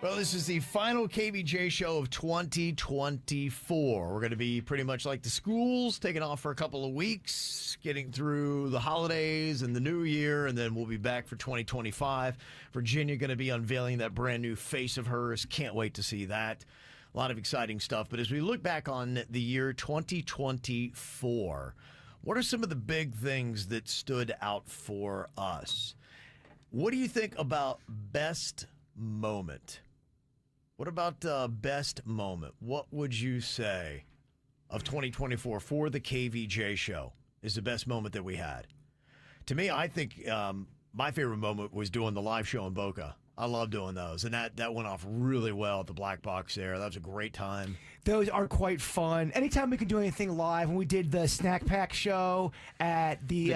Well, this is the final KVJ show of 2024. We're going to be pretty much like the schools, taking off for a couple of weeks, getting through the holidays and the new year, and then we'll be back for 2025. Virginia going to be unveiling that brand new face of hers. Can't wait to see that. A lot of exciting stuff. But as we look back on the year 2024, what are some of the big things that stood out for us? What do you think about best moment? What about best moment? What would you say of 2024 for the KVJ show is the best moment that we had? To me, I think my favorite moment was doing the live show in Boca. I love doing those, and that went off really well at the Black Box there. That was a great time. Those are quite fun. Anytime we can do anything live, when we did the Snack Pack show at the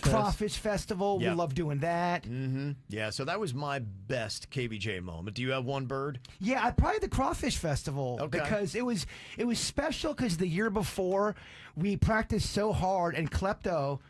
Crawfish Festival, we love doing that. Mm-hmm. Yeah, so that was my best KVJ moment. Do you have one, Bird? Yeah, probably the Crawfish Festival because it was special because the year before we practiced so hard, and Klepto.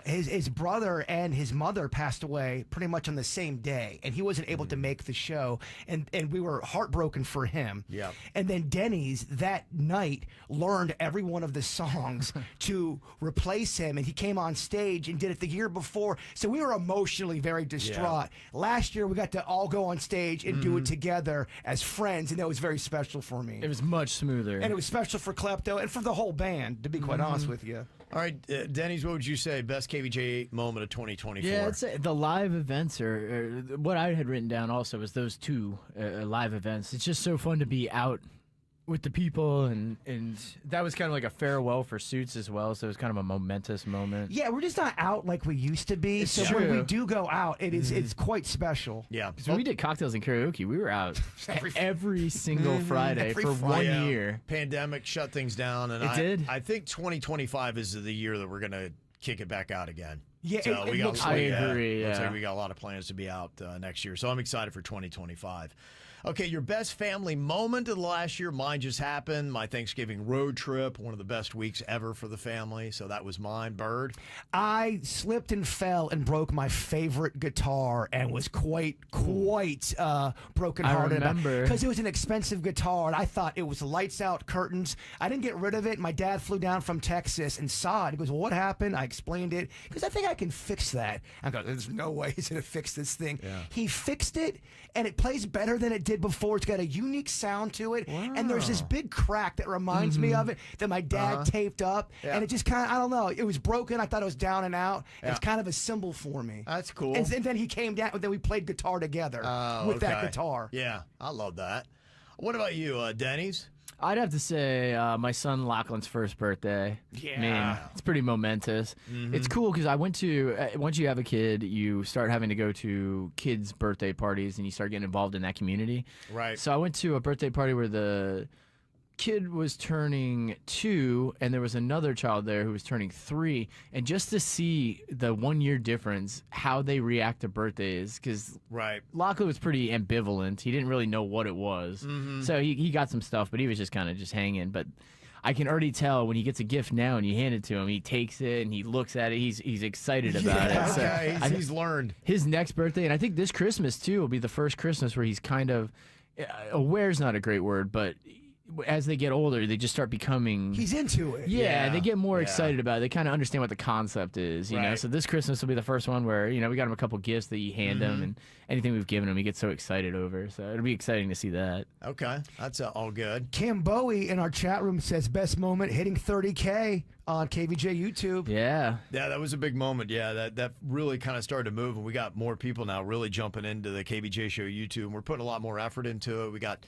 His brother and his mother passed away pretty much on the same day, and he wasn't able to make the show, and we were heartbroken for him. Yeah. And then Denny's that night learned every one of the songs to replace him, and he came on stage and did it the year before. So we were emotionally very distraught. Yeah. Last year we got to all go on stage and do it together as friends, and that was very special for me. It was much smoother. And it was special for Klepto and for the whole band, to be quite honest with you. All right, Denny's, what would you say best KVJ moment of 2024? Yeah, I'd say the live events or what I had written down also was those two live events. It's just so fun to be out with the people, and that was kind of like a farewell for Suits as well, so it was kind of a momentous moment. Yeah, we're just not out like we used to be, so when we do go out, it's quite special. Yeah. Because when we did Cocktails and Karaoke, we were out every single Friday for 1 year. Pandemic shut things down, and I think 2025 is the year that we're going to kick it back out again. Yeah, so I agree. Looks like we got a lot of plans to be out next year, so I'm excited for 2025. Okay, your best family moment of the last year. Mine just happened. My Thanksgiving road trip, one of the best weeks ever for the family. So that was mine. Bird? I slipped and fell and broke my favorite guitar and was quite brokenhearted. I remember. Because it was an expensive guitar, and I thought it was lights out, curtains. I didn't get rid of it. My dad flew down from Texas and saw it. He goes, well, what happened? I explained it. Because I think I can fix that. I go, there's no way he's going to fix this thing. Yeah. He fixed it, and it plays better than it did before. It's got a unique sound to it, and there's this big crack that reminds me of it that my dad taped up, and it just kind of, I don't know, it was broken. I thought it was down and out. It's kind of a symbol for me. That's cool. And then he came down, and then we played guitar together with that guitar. Yeah, I love that. What about you, Denny's? I'd have to say my son Lachlan's first birthday. Yeah. I mean, it's pretty momentous. It's cool because I went to, once you have a kid, you start having to go to kids' birthday parties and you start getting involved in that community. Right. So I went to a birthday party where the kid was turning 2 and there was another child there who was turning 3, and just to see the 1 year difference, how they react to birthdays, because Lachlan was pretty ambivalent. He didn't really know what it was, so he got some stuff, but he was just kind of just hanging. But I can already tell when he gets a gift now and you hand it to him, he takes it and he looks at it. He's excited about it. So he's learned. His next birthday, and I think this Christmas too, will be the first Christmas where he's kind of aware's not a great word, but as they get older, they just start becoming... He's into it. Yeah, they get more excited about it. They kind of understand what the concept is, you know? So this Christmas will be the first one where, we got him a couple gifts that you hand him, and anything we've given him, he gets so excited over. So it'll be exciting to see that. Okay, that's all good. Cam Bowie in our chat room says, best moment, hitting 30K on KVJ YouTube. Yeah. Yeah, that was a big moment. Yeah, that really kind of started to move, and we got more people now really jumping into the KVJ Show YouTube, and we're putting a lot more effort into it. We got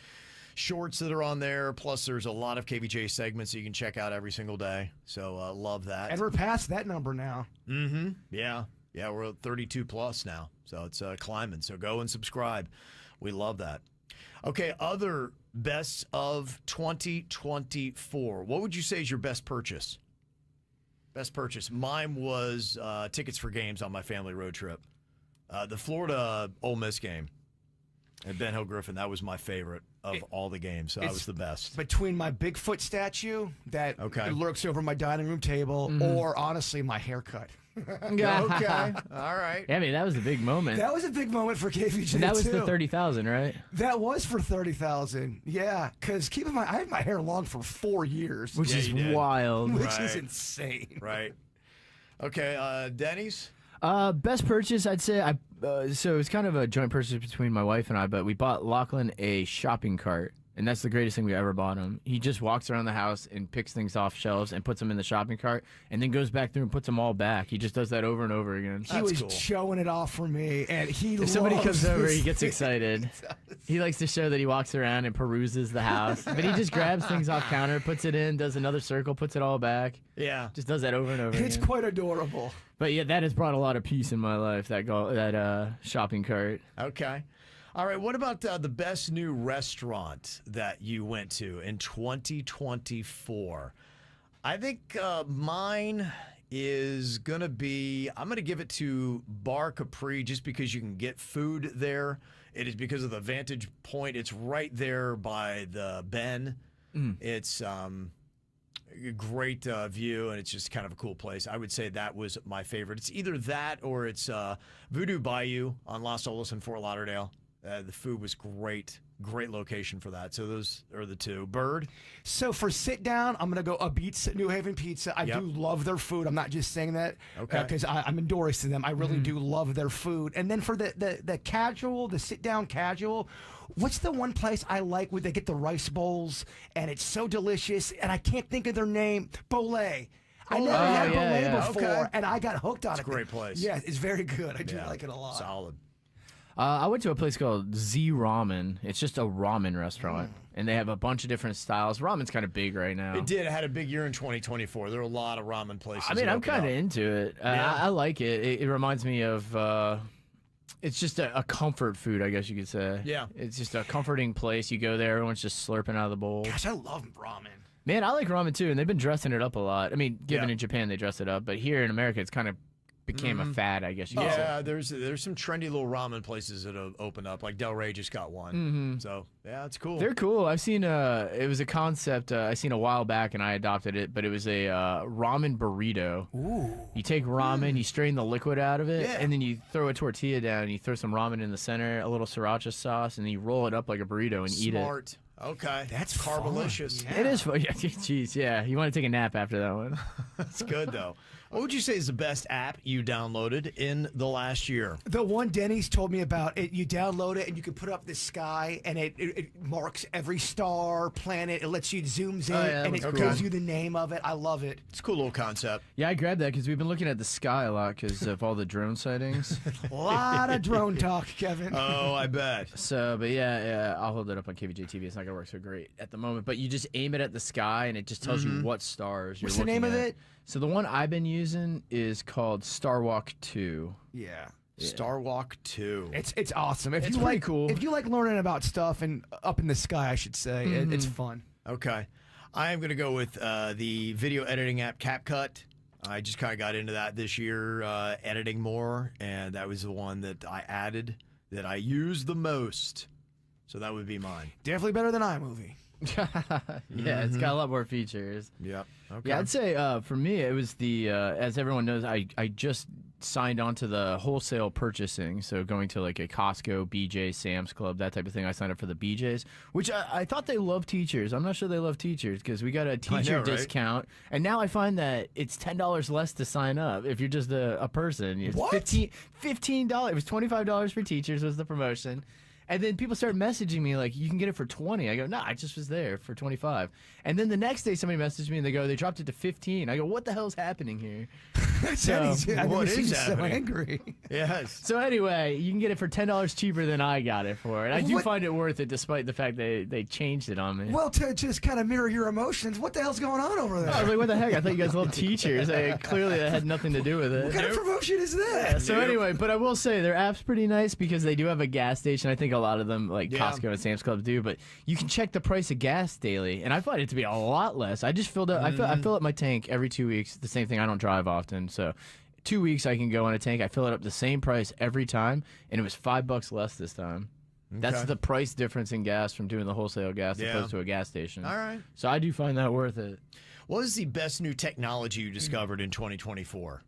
shorts that are on there, plus there's a lot of KVJ segments that you can check out every single day. So love that. And we're past that number now. Yeah, we're at 32 plus now, so it's climbing. So go and subscribe. We love that. Okay, other bests of 2024. What would you say is your best purchase? Best purchase. Mine was tickets for games on my family road trip. The Florida Ole Miss game at Ben Hill Griffin, that was my favorite of all the games. So that was the best. Between my Bigfoot statue that lurks over my dining room table or, honestly, my haircut. Okay. All right. Yeah, I mean, that was a big moment. That was a big moment for KVJ, And that was too. the 30,000, right? That was for 30,000. Yeah, because keep in mind, I had my hair long for 4 years, Which Yeah, is you did. wild. which Right. is insane. Right. Okay. Denny's. Best purchase, I'd say. So it's kind of a joint purchase between my wife and I, but we bought Lachlan a shopping cart. And that's the greatest thing we ever bought him. He just walks around the house and picks things off shelves and puts them in the shopping cart and then goes back through and puts them all back. He just does that over and over again. He That's was cool. showing it off for me, and he If somebody loves comes over, this he gets thing. excited. He likes to show that he walks around and peruses the house. But he just grabs things off counter, puts it in, does another circle, puts it all back. Yeah. Just does that over and over It's again. quite adorable. But yeah, that has brought a lot of peace in my life, that shopping cart. Okay. All right. What about the best new restaurant that you went to in 2024? I think mine is going to be, I'm going to give it to Bar Capri just because you can get food there. It is because of the vantage point. It's right there by the Ben. It's a great view, and it's just kind of a cool place. I would say that was my favorite. It's either that or it's Voodoo Bayou on Los Olas in Fort Lauderdale. The food was great. Great location for that. So those are the two. Bird? So for sit down, I'm gonna go Abitz New Haven Pizza. I Yep. do love their food. I'm not just saying that Okay. because I'm endorsing them. I really do love their food. And then for the casual, the sit down casual, what's the one place I like where they get the rice bowls and it's so delicious and I can't think of their name? Bolé. I never had yeah, Bolé yeah. before, Okay. and I got hooked on it. a great place. Yeah, it's very good. I do Yeah. like it a lot. Solid. I went to a place called Z Ramen. It's just a ramen restaurant, and they have a bunch of different styles. Ramen's kind of big right now. It did. It had a big year in 2024. There were a lot of ramen places. I mean, that I'm opened kind of up. into it. Yeah. I like it. It reminds me of. It's just a comfort food, I guess you could say. Yeah. It's just a comforting place. You go there, everyone's just slurping out of the bowl. Gosh, I love ramen. Man, I like ramen too, and they've been dressing it up a lot. I mean, given Yeah. in Japan they dress it up, but here in America it's kind of became a fad, I guess you could say. Yeah, there's some trendy little ramen places that have opened up. Like Del Rey just got one. So yeah, it's cool. They're cool. I've seen it was a concept I seen a while back and I adopted it, but it was a ramen burrito. Ooh. You take ramen, you strain the liquid out of it, Yeah. and then you throw a tortilla down, and you throw some ramen in the center, a little siracha sauce, and then you roll it up like a burrito and eat it. Smart. Okay. That's carbolicious. fun. It is fun. Yeah, jeez, yeah. You want to take a nap after that one. That's good though. What would you say is the best app you downloaded in the last year? The one Denny's told me about, you download it and you can put up the sky and it marks every star, planet. It lets you zooms in Oh, yeah, and that it looks gives cool. you the name of it. I love it. It's a cool little concept. Yeah, I grabbed that because we've been looking at the sky a lot because of all the drone sightings. A lot of drone talk, Kevin. Oh, I bet. So, but yeah, I'll hold it up on KVJ TV. It's not gonna work so great at the moment, but you just aim it at the sky and it just tells you what stars you're What's the name looking of at. it? So the one I've been using is called Starwalk 2. Yeah. Star Walk 2. It's awesome. If It's you pretty like cool. If you like learning about stuff and up in the sky, I should say, it's fun. Okay. I am going to go with the video editing app CapCut. I just kind of got into that this year, editing more, and that was the one that I added that I use the most. So that would be mine. Definitely better than iMovie. Yeah, it's got a lot more features. Yep. Okay. Yeah, I'd say for me it was the as everyone knows, I just signed on to the wholesale purchasing, so going to like a Costco, BJ, Sam's Club, that type of thing. I signed up for the BJ's, which I thought they love teachers. I'm not sure they love teachers because we got a teacher right? discount, and now I find that it's $10 less to sign up if you're just a person. It's What? $15. It was $25 for teachers was the promotion. And then people start messaging me like, you can get it for 20. I go, no, I just was there for 25. And then the next day somebody messaged me and they go, they dropped it to 15. I go, what the hell's happening here? Denny's, I've what never seen is you so happening? angry. Yes. So anyway, you can get it for $10 cheaper than I got it for. And I do What- find it worth it despite the fact they changed it on me. Well, to just kind of mirror your emotions, what the hell's going on over there? I was like, what the heck? I thought you guys loved teachers. Clearly that had nothing to do with What it. kind of promotion is that? So anyway, but I will say their app's pretty nice because they do have a gas station. I think a lot of them, like Yeah. Costco and Sam's Club, do. But you can check the price of gas daily, and I find it to be a lot less. I just filled up. I fill up my tank every 2 weeks. The same thing. I don't drive often, so 2 weeks I can go on a tank. I fill it up the same price every time, and it was $5 less this time. That's Okay. the price difference in gas from doing the wholesale gas Yeah. opposed to a gas station. All right. So I do find that worth it. What is the best new technology you discovered in 2024?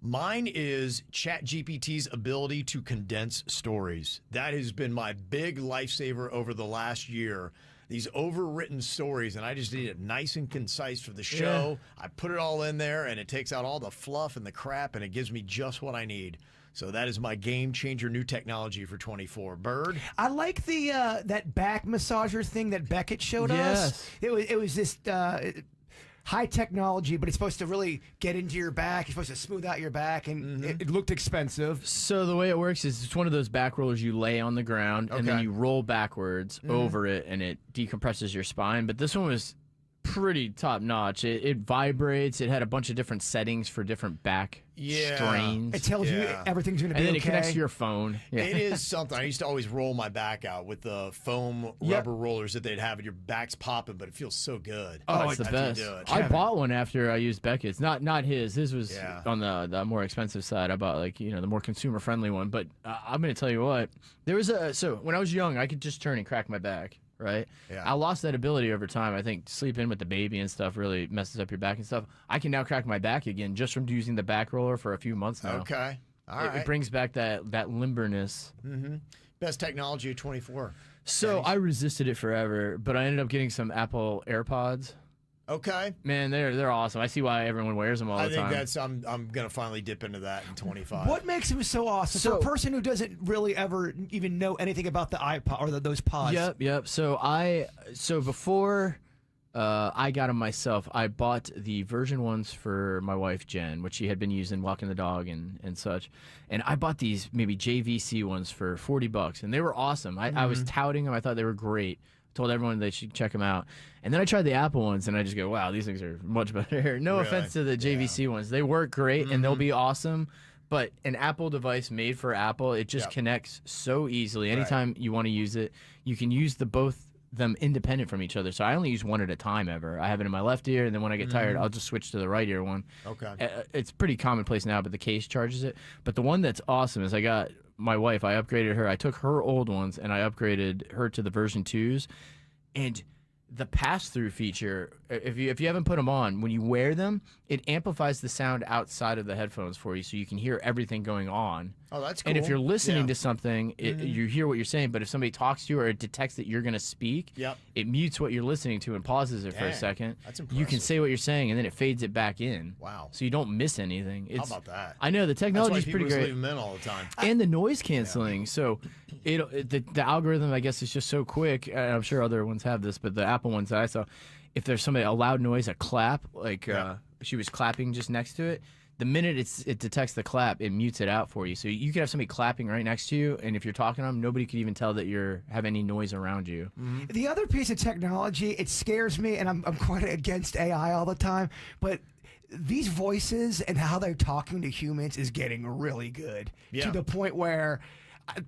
Mine is ChatGPT's ability to condense stories. That has been my big lifesaver over the last year. These overwritten stories, and I just need it nice and concise for the show. I put it all in there, and it takes out all the fluff and the crap, and it gives me just what I need. So that is my game changer, new technology for 24. Bird? I like the that back massager thing that Beckett showed us. It was this high technology, but it's supposed to really get into your back. It's supposed to smooth out your back, and it looked expensive. So the way it works is it's one of those back rollers you lay on the ground, and then Okay. you roll backwards over it, and it decompresses your spine. But this one was pretty top notch. It vibrates. It had a bunch of different settings for different back strains. It tells you everything's going to be and then okay. it connects to your phone. Yeah. It is something. I used to always roll my back out with the foam rubber rollers that they'd have, and your back's popping, but it feels so good. Oh, it's the after you best. do it. I bought one after I used Beckett's. Not his. His was Yeah. on the more expensive side. I bought the more consumer friendly one. But I'm gonna tell you what. There was so when I was young, I could just turn and crack my back. Right. Yeah. I lost that ability over time. I think sleeping with the baby and stuff really messes up your back and stuff. I can now crack my back again just from using the back roller for a few months now. Okay. All right. It brings back that limberness. Best technology of 24. So I resisted it forever, but I ended up getting some Apple AirPods. Okay. Man, they're awesome. I see why everyone wears them all the I think time. that's I'm gonna finally dip into that in 25. What makes them so awesome? For a person who doesn't really ever even know anything about the iPod or those pods. Yep. So before I got them myself, I bought the version ones for my wife Jen, which she had been using walking the dog and such. And I bought these maybe JVC ones for $40, and they were awesome. I was touting them. I thought they were great. Told everyone they should check them out. And then I tried the Apple ones, and I just go, wow, these things are much better. No Really? offense to the JVC ones. They work great, and they'll be awesome. But an Apple device made for Apple, it just connects so easily. Anytime you want to use it, you can use both them independent from each other. So I only use one at a time ever. I have it in my left ear, and then when I get tired, I'll just switch to the right ear one. Okay. It's pretty commonplace now, but the case charges it. But the one that's awesome is I got my wife, I upgraded her. I took her old ones, and I upgraded her to the version 2s. And the pass-through feature, if you haven't put them on, when you wear them, it amplifies the sound outside of the headphones for you, so you can hear everything going on. Oh, that's cool. And if you're listening to something, you hear what you're saying. But if somebody talks to you or it detects that you're going to speak, it mutes what you're listening to and pauses it for a second. That's You can impressive. say what you're saying, and then it fades it back in. Wow. So you don't miss anything. How about that? I know the That's why technology's people pretty just great. leave them in all the time. And the noise canceling. So the algorithm, I guess, is just so quick. And I'm sure other ones have this, but the Apple ones that I saw, if there's a loud noise, a clap, like she was clapping just next to it, the minute it detects the clap, it mutes it out for you. So you could have somebody clapping right next to you, and if you're talking to them, nobody could even tell that you have any noise around you. The other piece of technology, it scares me, and I'm quite against AI all the time, but these voices and how they're talking to humans is getting really good to the point where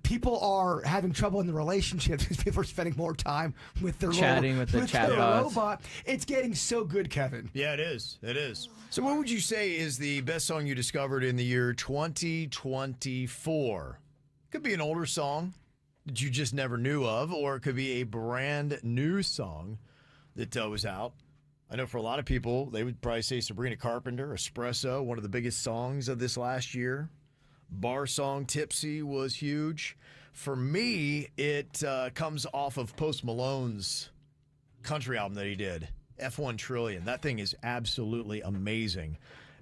people are having trouble in the relationships because people are spending more time with their Chatting with the chatbots. robot. It's getting so good, Kevin. Yeah, it is. It is. So what would you say is the best song you discovered in the year 2024? Could be an older song that you just never knew of, or it could be a brand new song that was out. I know for a lot of people, they would probably say Sabrina Carpenter, Espresso, one of the biggest songs of this last year. Bar song Tipsy was huge. For me, it comes off of Post Malone's country album that he did, F1 Trillion. That thing is absolutely amazing.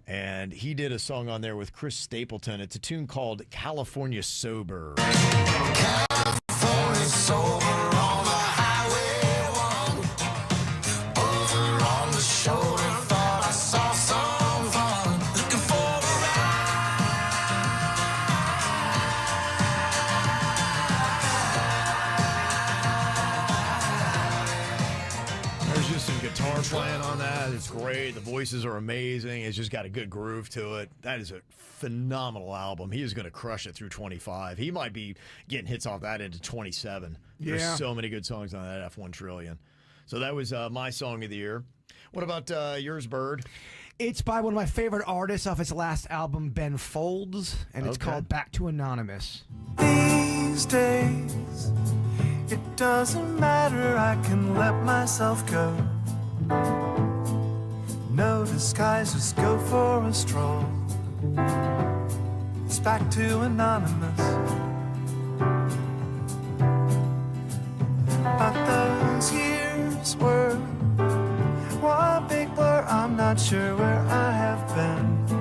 And he did a song on there with Chris Stapleton. It's a tune called California Sober. California sober on the highway 1. Over on the shoulder, thought I saw some fun. Looking for a There's just some guitar playing on that. It's great. The voices are amazing. It's just got a good groove to it. That is a phenomenal album. He is going to crush it through 25. He might be getting hits off that into 27. There's so many good songs on that F1 Trillion. So that was my song of the year. What about yours, Bird? It's by one of my favorite artists off his last album, Ben Folds, and it's called Back to Anonymous. These days, it doesn't matter, I can let myself go. No disguise, just go for a stroll. It's back to anonymous. But those years were one big blur. I'm not sure where I have been.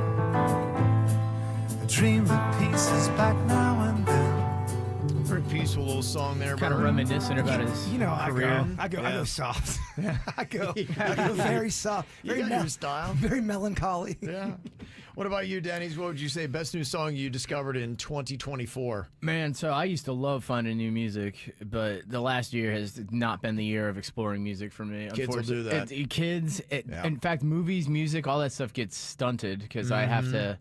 I dream the pieces back now and then. Very peaceful little song there. Kind of Bert. reminiscent about his You know, I career. go soft. I go very soft, You very got your style. very melancholy. Yeah. What about you, Denny's? What would you say best new song you discovered in 2024? Man, so I used to love finding new music, but the last year has not been the year of exploring music for me. Kids will do that. Kids, in fact, movies, music, all that stuff gets stunted because I have to.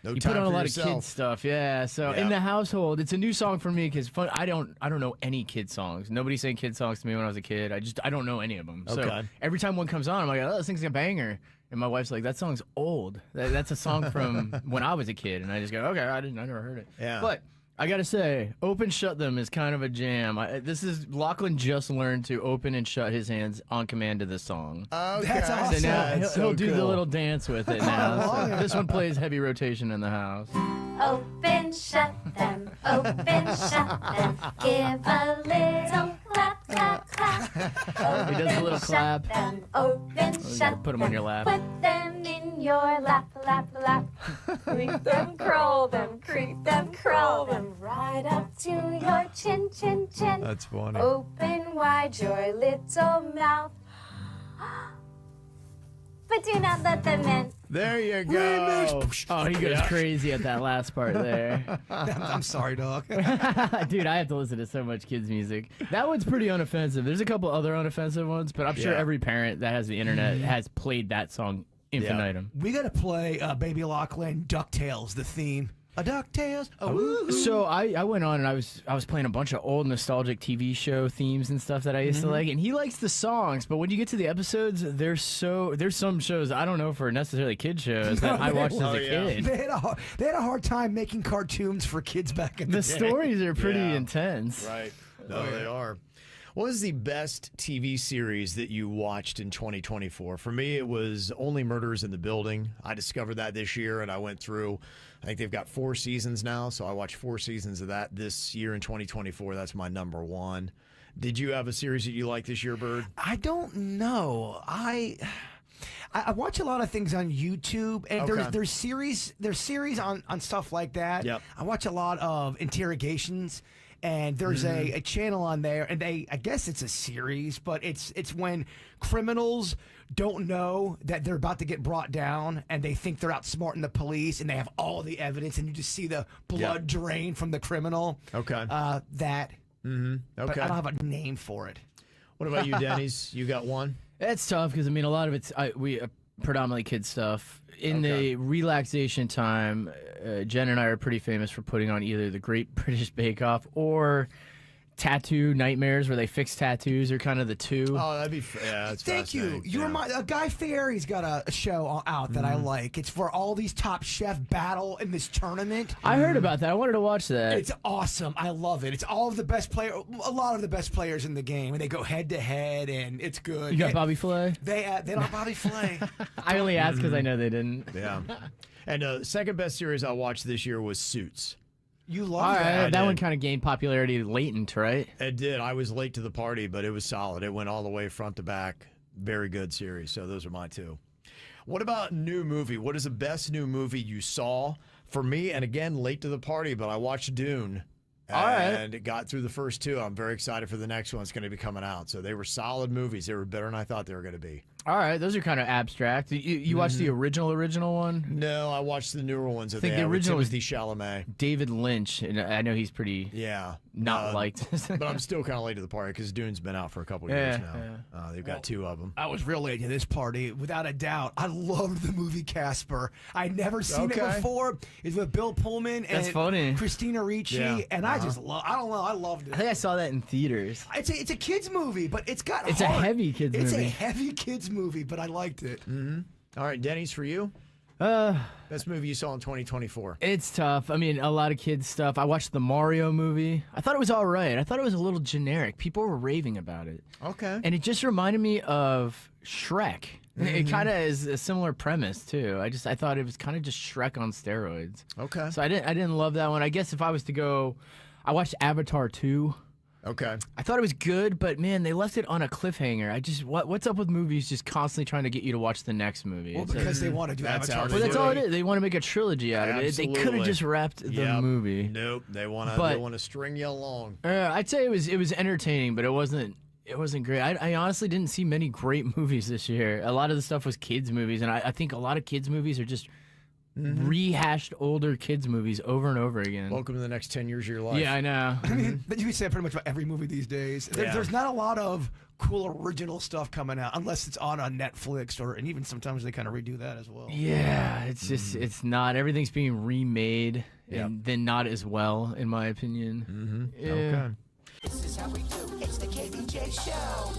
No You time put on a for lot yourself. of kids stuff, yeah. So Yeah. in the household, it's a new song for me because I don't know any kid songs. Nobody sang kid songs to me when I was a kid. I don't know any of them. So Okay. every time one comes on, I'm like, oh, this thing's a banger. And my wife's like, that song's old. That's a song from when I was a kid. And I just go, okay, I never heard it. Yeah. But I gotta say, open shut them is kind of a jam. Lachlan just learned to open and shut his hands on command to this song. Okay. That's awesome. So now That's he'll so do the cool. little dance with it now. So this one plays heavy rotation in the house. Open, shut them, open, shut them. Give a little clap, clap, clap. He does a little clap. Shut them, open, you shut gotta put 'em on your lap. Put them in your lap, lap, lap. Creep them, crawl them, creep them, crawl them. Right up to your chin, chin, chin. That's funny. Open wide your little mouth. But do not let them in. There you go. Oh, he goes crazy at that last part there. I'm sorry, dog. Dude, I have to listen to so much kids' music. That one's pretty unoffensive. There's a couple other unoffensive ones, but I'm sure Yeah. every parent that has the internet has played that song infinitum. We gotta play Baby Lachlan DuckTales, the theme. A DuckTales. Oh, So I went on and I was playing a bunch of old nostalgic TV show themes and stuff that I used to like, and he likes the songs, but when you get to the episodes, there's some shows I don't know for necessarily kid shows that I watched as a kid. They had a hard time making cartoons for kids back in the The day. stories are pretty Yeah. intense. Right. No, they are. What is the best TV series that you watched in 2024? For me, it was Only Murders in the Building. I discovered that this year, and I went through, I think they've got 4 seasons now, so I watched 4 seasons of that this year in 2024. That's my number one. Did you have a series that you liked this year, Bird? I don't know. I watch a lot of things on YouTube, and Okay. there's series on stuff like that. Yep. I watch a lot of interrogations, and there's a channel on there, and I guess it's a series, but it's when criminals don't know that they're about to get brought down, and they think they're outsmarting the police, and they have all the evidence, and you just see the blood drain from the criminal. Okay. That. But Okay. I don't have a name for it. What about you, Denny's? You got one? It's tough because I mean a lot of it's we predominantly kid stuff. In the relaxation time, Jen and I are pretty famous for putting on either the Great British Bake Off or Tattoo Nightmares, where they fix tattoos, are kind of the two. Oh, that'd be that's Thank you. fascinating. You Yeah. remind Guy Fieri's got a show out that I like. It's for all these top chef battle in this tournament. I heard about that. I wanted to watch that. It's awesome. I love it. It's all of the best a lot of the best players in the game, and they go head to head, and it's good. You got Bobby Flay? They don't have Bobby Flay. I only asked because I know they didn't. Yeah. And second best series I watched this year was Suits. You love All that. right, I that did. one kind of gained popularity latent, right? It did. I was late to the party, but it was solid. It went all the way front to back. Very good series. So those are my two. What about new movie? What is the best new movie you saw? For me, and again, late to the party, but I watched Dune. All right. And it got through the first 2. I'm very excited for the next one. It's going to be coming out. So they were solid movies. They were better than I thought they were going to be. All right, those are kind of abstract. You watched the original one? No, I watched the newer ones. That think they the had with original was- Timothée Chalamet. David Lynch, and I know he's pretty Yeah. not liked. But I'm still kind of late to the party because Dune's been out for a couple years Yeah, now. They've got 2 of them. I was real late to this party, without a doubt. I loved the movie Casper. I'd never seen it before. It's with Bill Pullman and That's funny. Christina Ricci, Yeah. and I just love. I don't know. I loved I it. think I saw that in theaters. It's a kids movie, but it's got It's a heart. heavy kids It's movie. a heavy kids movie, but I liked it. All right, Denny's for you. Uh, Best movie you saw in 2024. It's tough. I mean, a lot of kids stuff. I watched the Mario movie. I thought it was all right. I thought it was a little generic. People were raving about it. Okay. And it just reminded me of Shrek. It kind of is a similar premise too. I thought it was kind of just Shrek on steroids. Okay. So I didn't love that one. I guess if I was to go, I watched Avatar 2. Okay. I thought it was good, but man, they left it on a cliffhanger. What's up with movies just constantly trying to get you to watch the next movie? Well, It's because they want to do That's Avatar. how they well, that's do all it. it is. They want to make a trilogy out of it. They could have Absolutely. just wrapped the Yep. movie. Nope. They want But- to string you along. I'd say it was entertaining, but it wasn't great. I honestly didn't see many great movies this year. A lot of the stuff was kids movies, and I think a lot of kids movies are just rehashed older kids movies over and over again. Welcome to the next 10 years of your life. Yeah, I know. I mean, you can say that pretty much about every movie these days. Yeah. There's not a lot of cool original stuff coming out unless it's on Netflix and even sometimes they kind of redo that as well. Yeah, it's just it's not everything's being remade and then not as well, in my opinion. Yeah. Okay. This is how we do. It's the KBJ Show.